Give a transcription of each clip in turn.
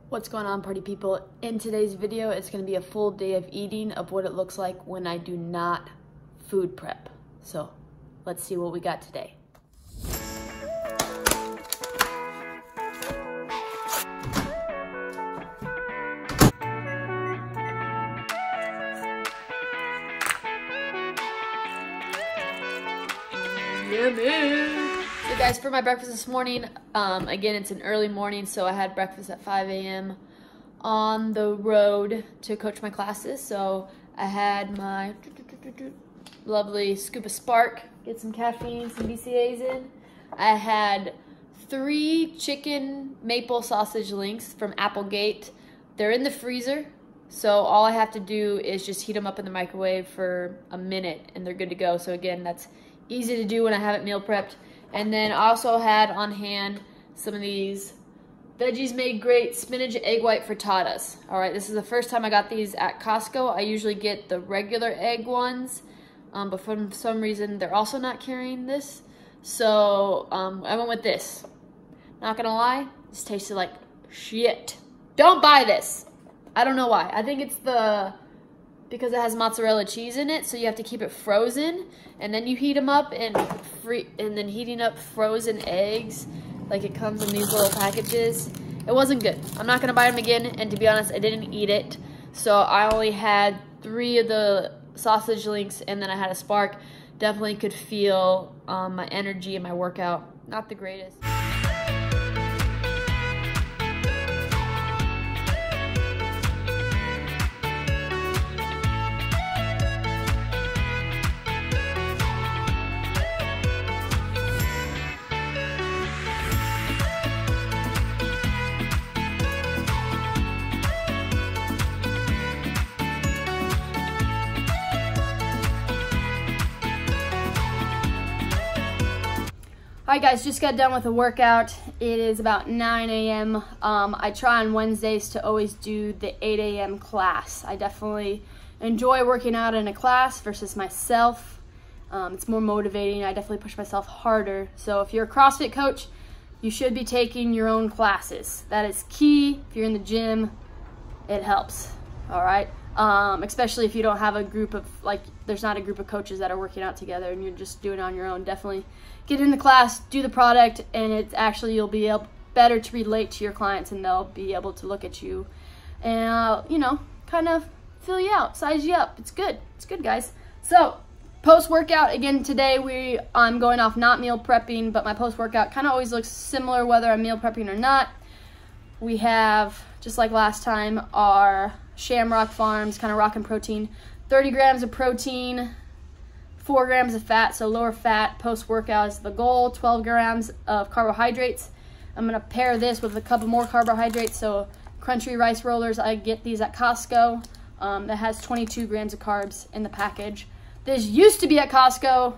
What's going on, party people? In today's video, it's going to be a full day of eating of what it looks like when I do not food prep. So let's see what we got today. Yummy! So guys, for my breakfast this morning, again, it's an early morning, so I had breakfast at 5 a.m. on the road to coach my classes. So I had my lovely scoop of Spark, get some caffeine, some BCAAs in. I had 3 chicken maple sausage links from Applegate. They're in the freezer, so all I have to do is just heat them up in the microwave for a minute and they're good to go. So again, that's easy to do when I have it meal prepped. And then I also had on hand some of these Veggies Made Great spinach egg white frittatas. All right, this is the first time I got these at Costco. I usually get the regular egg ones, but for some reason they're also not carrying this. So I went with this. Not gonna lie, this tasted like shit. Don't buy this. I don't know why. I think it's because it has mozzarella cheese in it, so you have to keep it frozen, and then you heat them up and then heating up frozen eggs, like it comes in these little packages. It wasn't good. I'm not gonna buy them again, and to be honest, I didn't eat it. So I only had 3 of the sausage links, and then I had a Spark. Definitely could feel my energy and my workout. Not the greatest. Alright guys, just got done with a workout. It is about 9 a.m. I try on Wednesdays to always do the 8 a.m. class. I definitely enjoy working out in a class versus myself. It's more motivating. I definitely push myself harder. So if you're a CrossFit coach, you should be taking your own classes. That is key. If you're in the gym, it helps. Alright? Especially if you don't have a group of, there's not a group of coaches that are working out together and you're just doing it on your own. Definitely get in the class, do the product, and it's actually, you'll be able better to relate to your clients, and they'll be able to look at you and, you know, kind of fill you out, size you up. It's good. It's good, guys. So post-workout, again, today I'm going off not meal prepping, but my post-workout kind of always looks similar whether I'm meal prepping or not. We have, just like last time, our Shamrock Farms kind of rockin' protein, 30 grams of protein, 4 grams of fat, so lower fat post-workout is the goal, 12 grams of carbohydrates. I'm gonna pair this with a couple more carbohydrates, so crunchy rice rollers, I get these at Costco. That has 22 grams of carbs in the package. This used to be at Costco.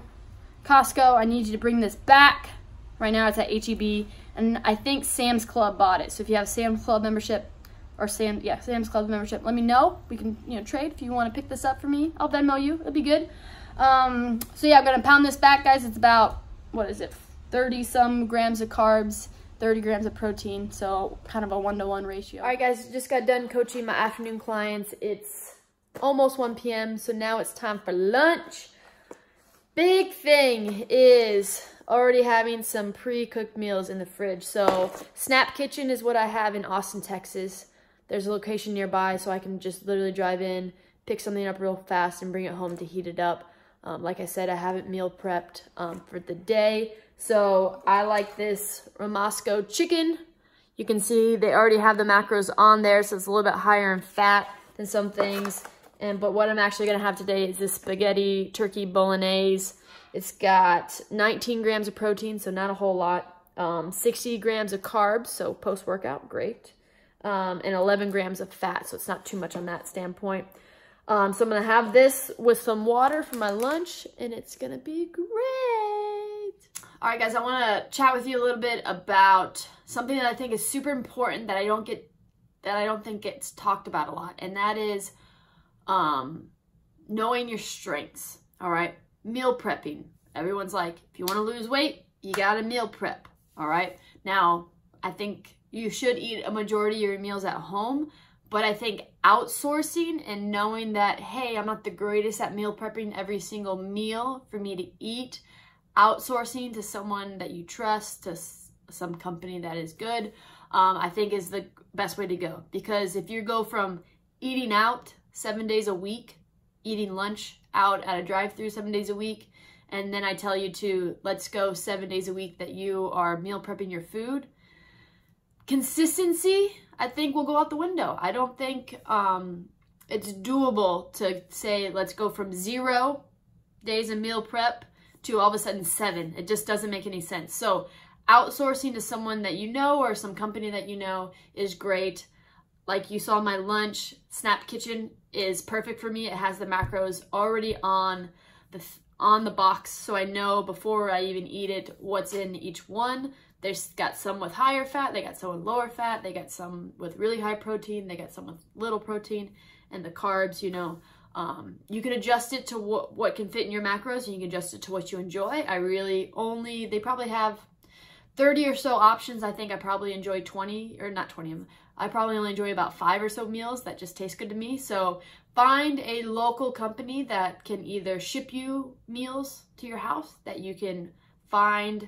Costco, I need you to bring this back. Right now it's at H-E-B, and I think Sam's Club bought it. So if you have Sam's Club membership, or Sam's Club membership, let me know. We can, trade if you want to pick this up for me. I'll Venmo you. It'll be good. So yeah, I'm gonna pound this back, guys. It's about, 30 some grams of carbs, 30 grams of protein. So kind of a 1-to-1 ratio. All right, guys, just got done coaching my afternoon clients. It's almost 1 p.m. So now it's time for lunch. Big thing is already having some pre-cooked meals in the fridge. So Snap Kitchen is what I have in Austin, Texas. There's a location nearby, so I can just literally drive in, pick something up real fast, and bring it home to heat it up. Like I said, I haven't meal prepped for the day. So I like this Ramasco chicken. You can see they already have the macros on there, so it's a little bit higher in fat than some things. But what I'm actually gonna have today is this spaghetti turkey bolognese. It's got 19 grams of protein, so not a whole lot. 60 grams of carbs, so post-workout, great. And 11 grams of fat, so it's not too much on that standpoint. So I'm gonna have this with some water for my lunch, and it's gonna be great. All right, guys, I wanna chat with you a little bit about something that I think is super important that I don't think gets talked about a lot, and that is knowing your strengths. All right, meal prepping. Everyone's like, if you wanna lose weight, you gotta meal prep. All right, now I think you should eat a majority of your meals at home. But I think outsourcing and knowing that, hey, I'm not the greatest at meal prepping every single meal for me to eat, outsourcing to someone that you trust, to some company that is good, I think is the best way to go. Because if you go from eating out 7 days a week, eating lunch out at a drive-thru 7 days a week, and then I tell you to let's go 7 days a week that you are meal prepping your food, consistency, I think, will go out the window. I don't think it's doable to say let's go from 0 days of meal prep to all of a sudden 7. It just doesn't make any sense. So outsourcing to someone that you know or some company that you know is great. Like you saw, my lunch Snap Kitchen is perfect for me. It has the macros already on the box, so I know before I even eat it what's in each one. They've got some with higher fat, they got some with lower fat, they got some with really high protein, they got some with little protein, and the carbs, you know, you can adjust it to what can fit in your macros, and you can adjust it to what you enjoy. They probably have 30 or so options. I think I probably enjoy 20, or not 20, I probably only enjoy about 5 or so meals that just taste good to me. So find a local company that can either ship you meals to your house that you can find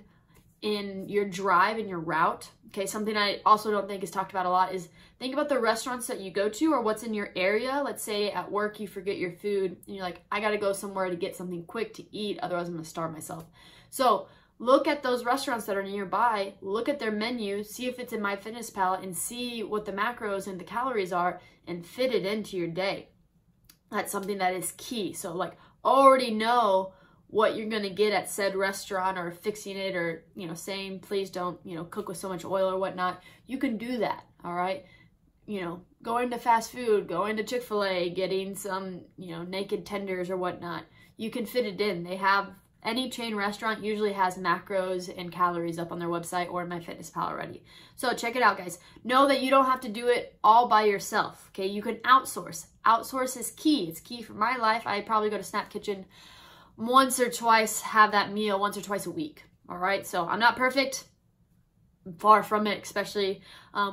in your drive, in your route. Okay, something I also don't think is talked about a lot is think about the restaurants that you go to or what's in your area. Let's say at work you forget your food and you're like, I gotta go somewhere to get something quick to eat, otherwise I'm gonna starve myself. So look at those restaurants that are nearby, look at their menu, see if it's in MyFitnessPal, and see what the macros and the calories are and fit it into your day. That's something that is key. So like already know what you're going to get at said restaurant, or fixing it, or, you know, saying, please don't, you know, cook with so much oil or whatnot. You can do that. All right. You know, going to fast food, going to Chick-fil-A, getting some, you know, naked tenders or whatnot. You can fit it in. They have, any chain restaurant usually has macros and calories up on their website or in MyFitnessPal already. So check it out, guys. Know that you don't have to do it all by yourself. Okay. You can outsource. Outsource is key. It's key for my life. I probably go to Snap Kitchen once or twice, have that meal once or twice a week. All right, so I'm not perfect, far from it, especially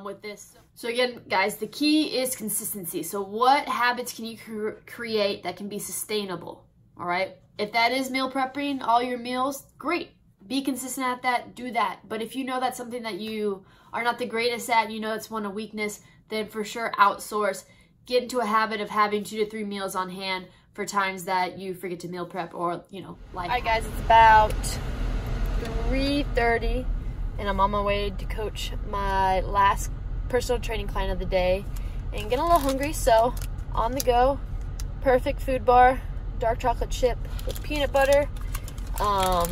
with this. So again, guys, the key is consistency. So what habits can you create that can be sustainable? All right, if that is meal prepping all your meals, great. Be consistent at that, do that. But if you know that's something that you are not the greatest at, you know it's one of weakness, then for sure outsource. Get into a habit of having 2 to 3 meals on hand for times that you forget to meal prep, or, you know, life. All right, guys, it's about 3:30 and I'm on my way to coach my last personal training client of the day and getting a little hungry, so on the go. Perfect food bar, dark chocolate chip with peanut butter. I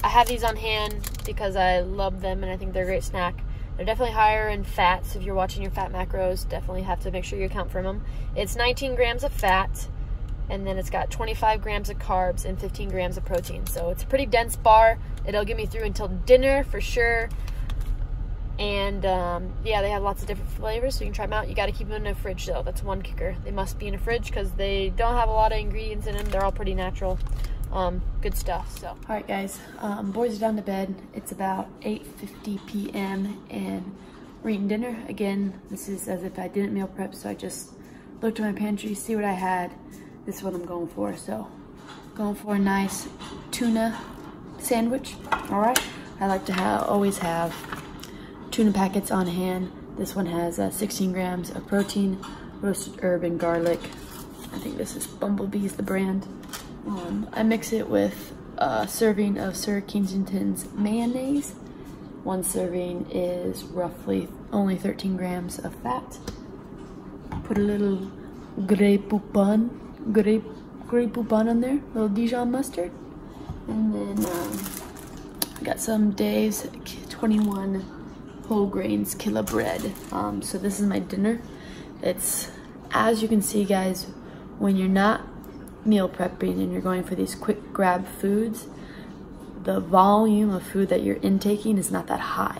have these on hand because I love them and I think they're a great snack. They're definitely higher in fat, so if you're watching your fat macros, definitely have to make sure you account for them. It's 19 grams of fat, and then it's got 25 grams of carbs and 15 grams of protein. So it's a pretty dense bar. It'll get me through until dinner for sure. And yeah, they have lots of different flavors, so you can try them out. You got to keep them in a fridge though. That's one kicker. They must be in a fridge because they don't have a lot of ingredients in them. They're all pretty natural. Good stuff. So all right, guys, boys are down to bed. It's about 8:50 p.m. and we're eating dinner. Again, this is as if I didn't meal prep, so I just looked at my pantry, see what I had. This is what I'm going for. So going for a nice tuna sandwich. All right, I like to always have tuna packets on hand. This one has 16 grams of protein, roasted herb and garlic. I think this is Bumblebee's the brand. I mix it with a serving of Sir Kensington's mayonnaise. One serving is roughly only 13 grams of fat. Put a little Grey Poupon on there, a little Dijon mustard. And then I got some Dave's 21 whole grains killa bread. So this is my dinner. It's, as you can see, guys, when you're not meal prepping and you're going for these quick grab foods, the volume of food that you're intaking is not that high.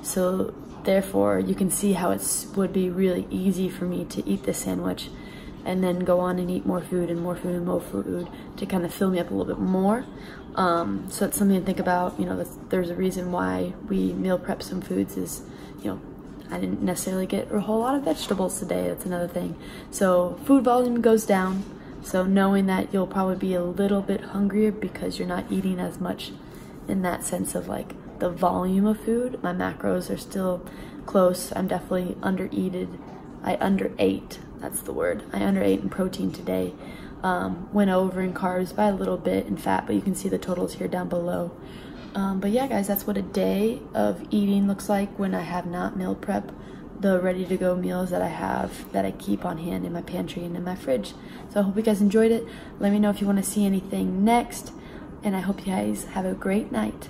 So therefore you can see how it would be really easy for me to eat this sandwich and then go on and eat more food and more food and more food to kind of fill me up a little bit more. So it's something to think about. You know, there's a reason why we meal prep some foods is, you know, I didn't necessarily get a whole lot of vegetables today. That's another thing. So food volume goes down. So knowing that you'll probably be a little bit hungrier because you're not eating as much in that sense of like the volume of food. My macros are still close. I'm definitely undereated. I underate, that's the word. I underate in protein today. Went over in carbs by a little bit in fat, but you can see the totals here down below. But yeah, guys, that's what a day of eating looks like when I have not meal prep the ready to go meals that I have, that I keep on hand in my pantry and in my fridge. So I hope you guys enjoyed it. Let me know if you want to see anything next, and I hope you guys have a great night.